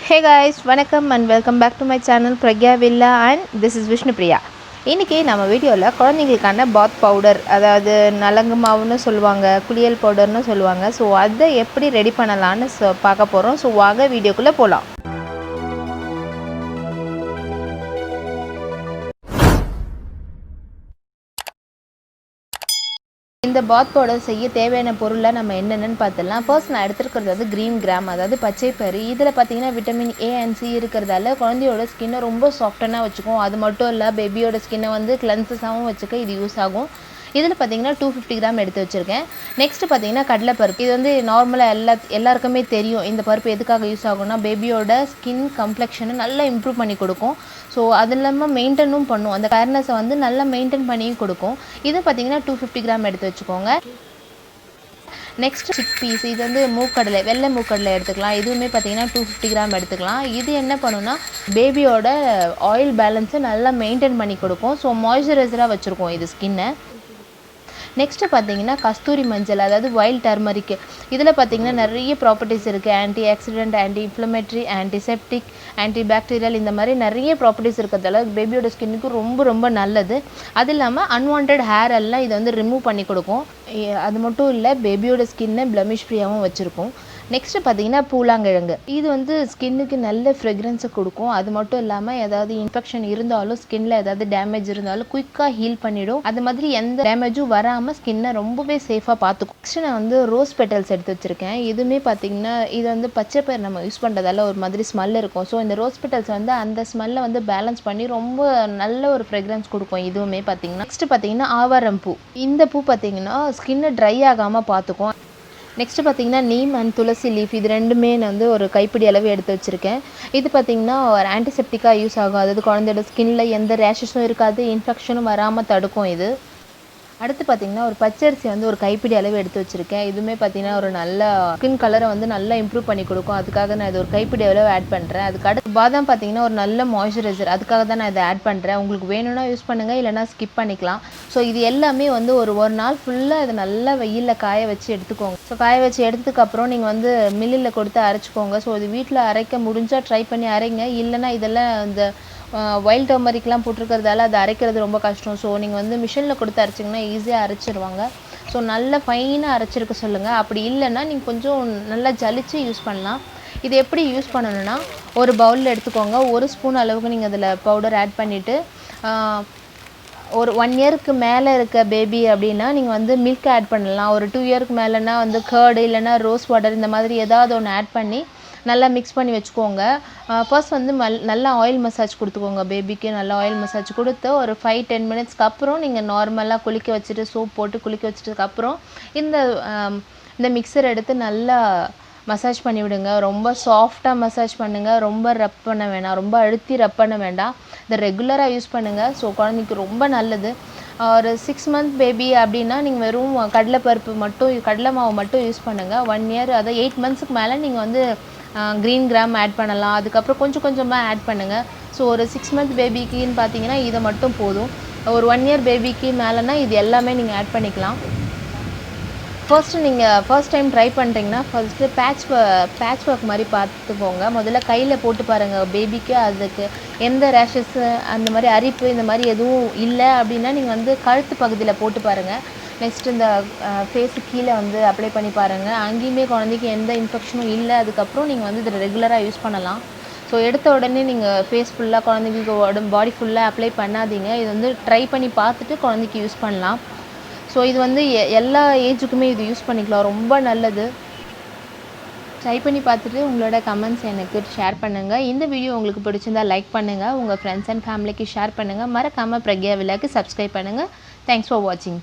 Hey guys, வணக்கம் and welcome back to my channel Pragya Villa and this is Vishnu Priya. இன்றைக்கி நம்ம வீடியோவில் குழந்தைங்களுக்கான பாத் powder, அதாவது நலங்கு மாவுன்னு சொல்லுவாங்க, குளியல் பவுடர்னு சொல்லுவாங்க. ஸோ அதை எப்படி ரெடி பண்ணலான்னு பார்க்க போகிறோம். ஸோ வாங்க வீடியோக்குள்ளே போகலாம். இந்த பாத் பவுடர் செய்ய தேவையான பொருளை நம்ம என்னென்னு பார்த்துடலாம். ஃபர்ஸ்ட் நான் எடுத்துருக்கிறது வந்து க்ரீன் கிராம், அதாவது பச்சை பயிறு. இதில் பார்த்தீங்கன்னா விட்டமின் ஏ அண்ட் சி இருக்கிறதால குழந்தையோட ஸ்கின்னை ரொம்ப சாஃப்டனாக வச்சுக்கும். அது மட்டும் இல்லை, பேபியோட ஸ்கின்னை வந்து கிளென்சஸாகவும் வச்சுக்க இது யூஸ் ஆகும். இதில் பார்த்தீங்கன்னா 250 கிராம் எடுத்து வச்சுருக்கேன். நெக்ஸ்ட்டு பார்த்தீங்கன்னா கடலைப்பருப்பு. இது வந்து நார்மலாக எல்லாருக்குமே தெரியும். இந்த பருப்பு எதுக்காக யூஸ் ஆகும்னா, பேபியோட ஸ்கின் கம்ப்ளெக்ஷனை நல்லா இம்ப்ரூவ் பண்ணி கொடுக்கும். ஸோ அது இல்லாமல் மெயின்டனும் பண்ணும். அந்த ஃபேர்னஸை வந்து நல்லா மெயின்டைன் பண்ணியும் கொடுக்கும். இது பார்த்தீங்கன்னா 250 கிராம் எடுத்து வச்சுக்கோங்க. நெக்ஸ்ட் சிக் பீஸ், இது வந்து மூக்கடலை, வெள்ளை மூக்கடலை எடுத்துக்கலாம். இதுவுமே பார்த்தீங்கன்னா 250 கிராம் எடுத்துக்கலாம். இது என்ன பண்ணுன்னா, பேபியோட ஆயில் பேலன்ஸை நல்லா மெயின்டைன் பண்ணி கொடுக்கும். ஸோ மாய்ஸ்சரைசராக வச்சுருக்கோம் இது ஸ்கின்னை. நெக்ஸ்ட்டு பார்த்தீங்கன்னா கஸ்தூரி மஞ்சள், அதாவது வைல்ட் டர்மரிக். இதில் பார்த்தீங்கன்னா நிறைய ப்ராப்பர்ட்டிஸ் இருக்குது. Anti accident, anti inflammatory, antiseptic, anti bacterial, இந்த மாதிரி நிறைய ப்ராப்பர்ட்டிஸ் இருக்கிறதால பேபியோட ஸ்கின்னுக்கு ரொம்ப ரொம்ப நல்லது. அது இல்லாமல் அன்வான்ட் ஹேர் எல்லாம் இதை வந்து ரிமூவ் பண்ணி கொடுக்கும். அது மட்டும் இல்லை, பேபியோட ஸ்கின்னை பிளமிஷ் ஃப்ரீயாகவும் வச்சுருக்கும். நெக்ஸ்ட்டு பார்த்தீங்கன்னா பூலாங்கிழங்கு. இது வந்து ஸ்கின்னுக்கு நல்ல ஃப்ரெக்ரன்ஸை கொடுக்கும். அது மட்டும் இல்லாமல் ஏதாவது இன்ஃபெக்ஷன் இருந்தாலும், ஸ்கின்னில் ஏதாவது டேமேஜ் இருந்தாலும் குயிக்காக ஹீல் பண்ணிவிடும். அது மாதிரி எந்த டேமேஜும் வராமல் ஸ்கின்னை ரொம்பவே சேஃபாக பார்த்துக்கும். நெக்ஸ்ட்டு நான் வந்து ரோஸ் பெட்டல்ஸ் எடுத்து வச்சுருக்கேன். இதுவுமே பார்த்தீங்கன்னா இது வந்து பச்சை பயிர் நம்ம யூஸ் பண்ணுறதால ஒரு மாதிரி ஸ்மெல் இருக்கும். ஸோ இந்த ரோஸ் பெட்டல்ஸ் வந்து அந்த ஸ்மெல்லை வந்து பேலன்ஸ் பண்ணி ரொம்ப நல்ல ஒரு ஃப்ரெக்ரன்ஸ் கொடுக்கும். இதுவுமே பார்த்தீங்கன்னா நெக்ஸ்ட்டு பார்த்தீங்கன்னா ஆவாரம் பூ. இந்த பூ பார்த்தீங்கன்னா ஸ்கின்னை ட்ரை ஆகாமல் பார்த்துக்கும். நெக்ஸ்ட்டு பார்த்தீங்கன்னா நீம் அண்ட் துளசி லீஃப், இது ரெண்டுமே நான் வந்து ஒரு கைப்பிடி அளவு எடுத்து வச்சுருக்கேன். இது பார்த்திங்கன்னா ஒரு ஆன்டிசெப்டிக்காக யூஸ் ஆகும். அதாவது குழந்தையோட ஸ்கின்னில் எந்த ரேஷஸும் இருக்காது, இன்ஃபெக்ஷனும் வராமல் தடுக்கும் இது. அடுத்து பார்த்திங்கன்னா ஒரு பச்சரிசி வந்து ஒரு கைப்பிடி அளவு எடுத்து வச்சுருக்கேன். இதுவுமே பார்த்திங்கன்னா ஒரு நல்ல ஸ்கின் கலரை வந்து நல்லா இம்ப்ரூவ் பண்ணி கொடுக்கும். அதுக்காக நான் இது ஒரு கைப்பிடி அளவு ஆட் பண்ணுறேன். அதுக்கு அடுத்து பாதாம் பார்த்திங்கன்னா ஒரு நல்ல மாய்ஸ்சரைசர், அதுக்காக தான் நான் இதை ஆட் பண்ணுறேன். உங்களுக்கு வேணும்னா யூஸ் பண்ணுங்கள், இல்லைனா ஸ்கிப் பண்ணிக்கலாம். ஸோ இது எல்லாமே வந்து ஒரு நாள் ஃபுல்லாக இதை நல்லா வெயிலில் காய வச்சு எடுத்துக்கோங்க. ஸோ காய வச்சு எடுத்ததுக்கப்புறம் நீங்கள் வந்து மில்லில் கொடுத்து அரைச்சிக்கோங்க. ஸோ இது வீட்டில் அரைக்க முடிஞ்சால் ட்ரை பண்ணி அரைங்க. இல்லைனா இதெல்லாம் இந்த வைல்ட் டர்மரிக்லாம் போட்டிருக்கிறதால அதை அரைக்கிறது ரொம்ப கஷ்டம். ஸோ நீங்கள் வந்து மிஷினில் கொடுத்து அரைச்சிங்கன்னா ஈஸியாக அரைச்சிருவாங்க. ஸோ நல்லா ஃபைனாக அரைச்சிருக்க சொல்லுங்கள். அப்படி இல்லைன்னா நீங்கள் கொஞ்சம் நல்லா ஜலிச்சு யூஸ் பண்ணலாம். இது எப்படி யூஸ் பண்ணணுன்னா, ஒரு பவுலில் எடுத்துக்கோங்க. 1 ஸ்பூன் அளவுக்கு நீங்கள் அதில் பவுடர் ஆட் பண்ணிவிட்டு, ஒரு 1 இயருக்கு மேலே இருக்க பேபி அப்படின்னா நீங்கள் வந்து மில்க் ஆட் பண்ணலாம். ஒரு 2 இயருக்கு மேலேனா வந்து கர்டு இல்லைனா ரோஸ் வாட்டர், இந்த மாதிரி ஏதாவது ஒன்று ஆட் பண்ணி நல்லா மிக்ஸ் பண்ணி வச்சுக்கோங்க. ஃபர்ஸ்ட் வந்து நல்லா ஆயில் மசாஜ் கொடுத்துக்கோங்க. பேபிக்கு நல்லா ஆயில் மசாஜ் கொடுத்து ஒரு 5-10 மினிட்ஸ்க்கு அப்புறம் நீங்கள் நார்மலாக குளிக்க வச்சுட்டு, சோப் போட்டு குளிக்க வச்சதுக்கப்புறம் இந்த மிக்சர் எடுத்து நல்லா மசாஜ் பண்ணி விடுங்க. ரொம்ப சாஃப்டாக மசாஜ் பண்ணுங்கள். ரொம்ப ரப் பண்ண வேணாம், ரொம்ப அழுத்தி ரப் பண்ண வேண்டாம். இதை ரெகுலராக யூஸ் பண்ணுங்கள். ஸோ குழந்தைக்கு ரொம்ப நல்லது. ஒரு 6 மந்த் பேபி அப்படின்னா நீங்கள் வெறும் கடலை மாவு மட்டும் யூஸ் பண்ணுங்கள். 1 இயர், அதாவது 8 மந்த்ஸுக்கு மேலே நீங்கள் வந்து க்ரீன் கிராம் ஆட் பண்ணலாம். அதுக்கப்புறம் கொஞ்சம் கொஞ்சமாக ஆட் பண்ணுங்கள். ஸோ ஒரு 6 மந்த் பேபிக்குன்னு பார்த்தீங்கன்னா இதை மட்டும் போதும். ஒரு 1 இயர் பேபிக்கு மேலேனா இது எல்லாமே நீங்கள் ஆட் பண்ணிக்கலாம். ஃபர்ஸ்ட் டைம் ட்ரை பண்ணுறீங்கன்னா ஃபர்ஸ்ட்டு பேட்ச் ஒர்க் மாதிரி பார்த்துக்கோங்க. முதல்ல கையில் போட்டு பாருங்கள். பேபிக்கு அதுக்கு எந்த ரேஷஸ்ஸு, அந்த மாதிரி அரிப்பு, இந்த மாதிரி எதுவும் இல்லை அப்படின்னா நீங்கள் வந்து கழுத்து பகுதியில் போட்டு பாருங்கள். நெக்ஸ்ட் இந்த ஃபேஸு கீழே வந்து அப்ளை பண்ணி பாருங்கள். அங்கேயுமே குழந்தைக்கு எந்த இன்ஃபெக்ஷனும் இல்லை. அதுக்கப்புறம் நீங்கள் வந்து இதை ரெகுலராக யூஸ் பண்ணலாம். ஸோ எடுத்த உடனே நீங்கள் ஃபேஸ் ஃபுல்லாக, குழந்தைக்கு பாடி ஃபுல்லாக அப்ளை பண்ணாதீங்க. இது வந்து ட்ரை பண்ணி பார்த்துட்டு குழந்தைக்கு யூஸ் பண்ணலாம். ஸோ இது வந்து எல்லா ஏஜுக்குமே இது யூஸ் பண்ணிக்கலாம். ரொம்ப நல்லது. ட்ரை பண்ணி பார்த்துட்டு உங்களோட கமெண்ட்ஸ் எனக்கு ஷேர் பண்ணுங்கள். இந்த வீடியோ உங்களுக்கு பிடிச்சிருந்தால் லைக் பண்ணுங்கள். உங்கள் ஃப்ரெண்ட்ஸ் அண்ட் ஃபேமிலிக்கு ஷேர் பண்ணுங்கள். மறக்காமல் பிரக்யா வில்லாக்கு சப்ஸ்கிரைப் பண்ணுங்கள். தேங்க்ஸ் ஃபார் வாட்சிங்.